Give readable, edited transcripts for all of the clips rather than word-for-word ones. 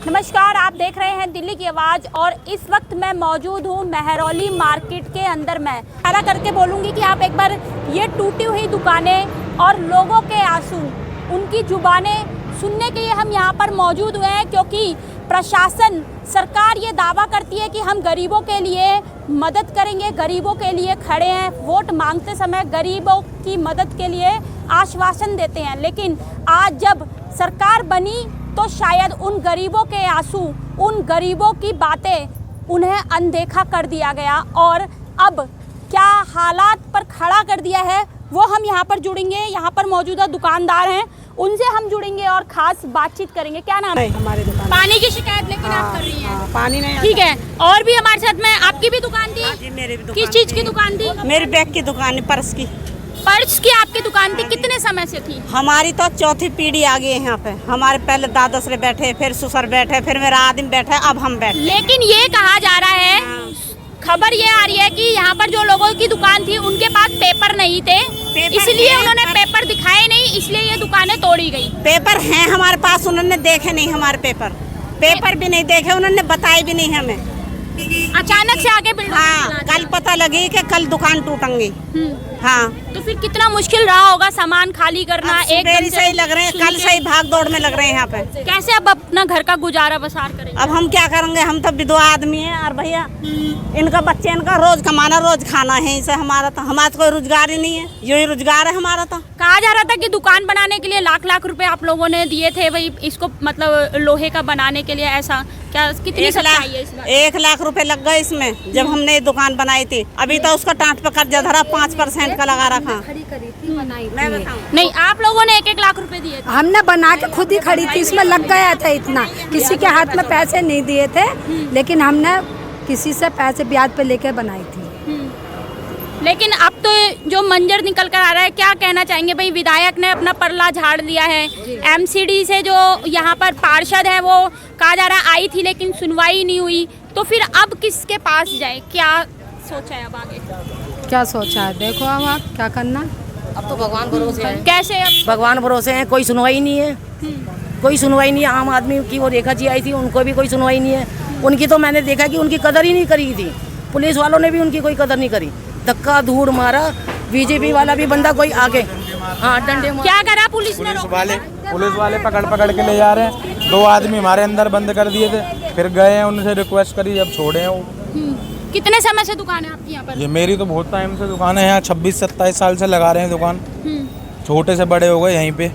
नमस्कार, आप देख रहे हैं दिल्ली की आवाज़ और इस वक्त मैं मौजूद हूँ मेहरौली मार्केट के अंदर। मैं इशारा करके बोलूँगी कि आप एक बार ये टूटी हुई दुकानें और लोगों के आंसू, उनकी जुबानें सुनने के लिए हम यहाँ पर मौजूद हुए हैं, क्योंकि प्रशासन, सरकार ये दावा करती है कि हम गरीबों के लिए मदद करेंगे, गरीबों के लिए खड़े हैं। वोट मांगते समय गरीबों की मदद के लिए आश्वासन देते हैं, लेकिन आज जब सरकार बनी तो शायद उन गरीबों के आंसू, उन गरीबों की बातें उन्हें अनदेखा कर दिया गया और अब क्या हालात पर खड़ा कर दिया है वो हम यहाँ पर जुड़ेंगे। यहाँ पर मौजूदा दुकानदार हैं, उनसे हम जुड़ेंगे और खास बातचीत करेंगे। क्या नाम है? हमारे दुकान पानी की शिकायत लेकिन आप कर रही हैं। पानी नहीं, ठीक है। और भी हमारे साथ में, आपकी भी दुकान थी? जी, मेरी भी दुकान। किस चीज की दुकान थी? मेरी बैग की दुकान है, पर्स की। पर्स की आपकी दुकान थी, कितने समय से थी? हमारी तो चौथी पीढ़ी आ गई है यहाँ पे। हमारे पहले दादा ससुर बैठे, फिर ससुर बैठे, फिर मेरा आदमी बैठे, अब हम बैठे। लेकिन ये कहा जा रहा है, खबर ये आ रही है कि यहाँ पर जो लोगों की दुकान थी उनके पास पेपर नहीं थे, इसलिए उन्होंने पेपर दिखाए नहीं, इसलिए ये दुकानें तोड़ी गई। पेपर हैं हमारे पास, उन्होंने देखे नहीं हमारे पेपर भी नहीं देखे, उन्होंने बताए भी नहीं हमें। अचानक से आगे बिल्डिंग। हाँ, कल पता लगी कि कल दुकान टूटेंगी। हाँ, तो फिर कितना मुश्किल रहा होगा सामान खाली करना। एक सही लग रहे हैं, कल से ही भाग दौड़ में लग रहे हैं यहाँ पे। कैसे अब अपना घर का गुजारा बसार करेंगे? अब हम क्या करेंगे, हम तो विधवा आदमी हैं। और भैया इनका बच्चे, इनका रोज कमाना, रोज खाना है, इसे हमारा तो कोई रोजगार ही नहीं है, यही रोजगार है हमारा। तो कहा जा रहा था कि दुकान बनाने के लिए लाख लाख रुपए आप लोगों ने दिए थे, भाई इसको मतलब लोहे का बनाने के लिए। ऐसा क्या, कितनी सच्चाई है इस बात? 1 लाख रुपए लग गए इसमें जब हमने ये दुकान बनाई थी। अभी तो उसका टाँट पे कर्जा धरा, 5% का लगा रखा। खड़ी करी थी, बनाई मैं थी। बताऊं, नहीं, आप लोगों ने 1-1 लाख रुपए दिए थे? हमने बना के खुद ही खड़ी थी, इसमें लग गया था इतना। किसी के हाथ में पैसे नहीं दिए थे, लेकिन हमने किसी से पैसे ब्याज पे लेके बनाई थी। लेकिन अब तो जो मंजर निकल कर आ रहा है, क्या कहना चाहेंगे? भाई विधायक ने अपना परला झाड़ लिया है, एमसीडी से जो यहाँ पर पार्षद है वो कहा जा रहा आई थी लेकिन सुनवाई नहीं हुई, तो फिर अब किसके पास जाए? क्या सोचा है अब आगे? क्या सोचा है, देखो अब आप क्या करना। अब तो भगवान भरोसे है। कैसे अब? भगवान भरोसे हैं, कोई सुनवाई नहीं है, कोई सुनवाई नहीं है। आम आदमी की वो रेखा जी आई थी, उनको भी कोई सुनवाई नहीं है। उनकी तो मैंने देखा कि उनकी कदर ही नहीं करी थी, पुलिस वालों ने भी उनकी कोई कदर नहीं करी। धक्का धूड़ मारा, बीजेपी वाला भी बंदा कोई आगे, हाँ डंडे मारा। क्या करा पुलिस ने? पुलिस वाले पकड़ के ले जा रहे हैं। 2 आदमी हमारे अंदर बंद कर दिए थे, फिर गए हैं, उनसे रिक्वेस्ट करी, जब छोड़े हैं वो। कितने समय से दुकान है आपकी यहाँ पर? ये मेरी तो बहुत टाइम से दुकान है यहाँ, 26-27 साल से लगा रहे हैं दुकान, छोटे से बड़े हो गए यहीं पे।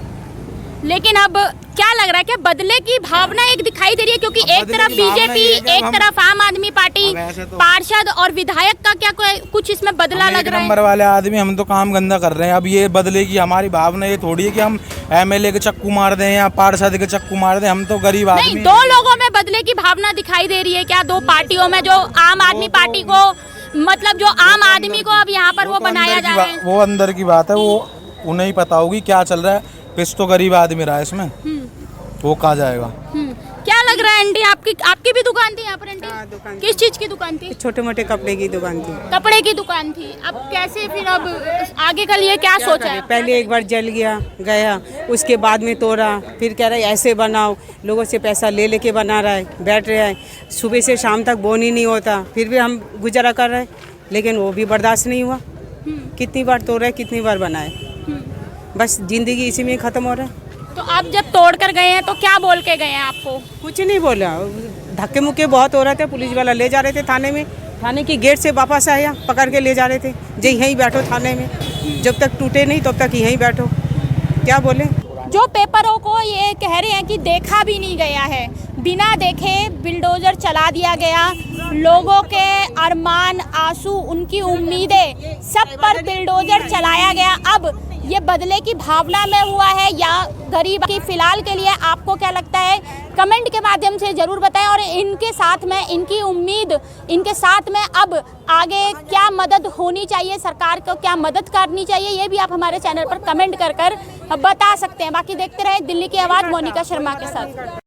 लेकिन अब क्या लग रहा है कि बदले की भावना एक दिखाई दे रही है, क्योंकि एक तरफ बीजेपी, एक तरफ आम आदमी पार्टी, पार्षद और विधायक का क्या कुछ इसमें बदला लग रहा है? नंबर वाले आदमी, हम तो काम गंदा कर रहे हैं। अब ये बदले की हमारी भावना ये थोड़ी है कि हम एमएलए के चक्कू मार दें या पार्षद के चक्कू मार दें, हम तो गरीब आदमी। नहीं, 2 लोगों में बदले की भावना दिखाई दे रही है क्या? 2 पार्टियों में, जो आम आदमी पार्टी को, मतलब जो आम आदमी को अब यहाँ पर वो बनाया जा रहा है। वो अंदर की बात है, वो उन्हें ही पता होगी क्या चल रहा है। पिस तो गरीब आदमी रहा है इसमें, वो कहाँ जाएगा? क्या लग रहा है आंटी, आपकी भी दुकान थी यहाँ पर? आंटी, हाँ, दुकान किस चीज की दुकान थी? छोटे मोटे कपड़े की दुकान थी। कपड़े की दुकान थी। अब कैसे फिर, अब आगे का लिए क्या सोचा है? पहले एक बार जल गया, उसके बाद में तोड़ा, फिर कह रहा है ऐसे बनाओ, लोगों से पैसा ले लेके बना रहा है, बैठ रहा है, सुबह से शाम तक बोन ही नहीं होता, फिर भी हम गुजारा कर रहे हैं, लेकिन वो भी बर्दाश्त नहीं हुआ। कितनी बार तोड़ा है, कितनी बार बनाए, बस जिंदगी इसी में ख़त्म हो रहा है। तो आप जब तोड़ कर गए हैं तो क्या बोल के गए हैं आपको? कुछ नहीं बोला, धक्के मुक्के बहुत हो रहे थे। पुलिस वाला ले जा रहे थे थाने में, थाने की गेट से वापस आया, पकड़ के ले जा रहे थे, जे यहीं बैठो थाने में, जब तक टूटे नहीं तब तक यहीं बैठो। क्या बोले? जो पेपरों को ये कह रहे हैं कि देखा भी नहीं गया है, बिना देखे बिल्डोजर चला दिया गया, लोगों के अरमान, आंसू, उनकी उम्मीदें सब पर बिल्डोजर चलाया गया। अब ये बदले की भावना में हुआ है या गरीब की? फिलहाल के लिए आपको क्या लगता है, कमेंट के माध्यम से ज़रूर बताएं। और इनके साथ में, इनकी उम्मीद, इनके साथ में अब आगे क्या मदद होनी चाहिए, सरकार को क्या मदद करनी चाहिए, ये भी आप हमारे चैनल पर कमेंट कर बता सकते हैं। बाकी देखते रहे दिल्ली की आवाज़ मोनिका शर्मा के साथ।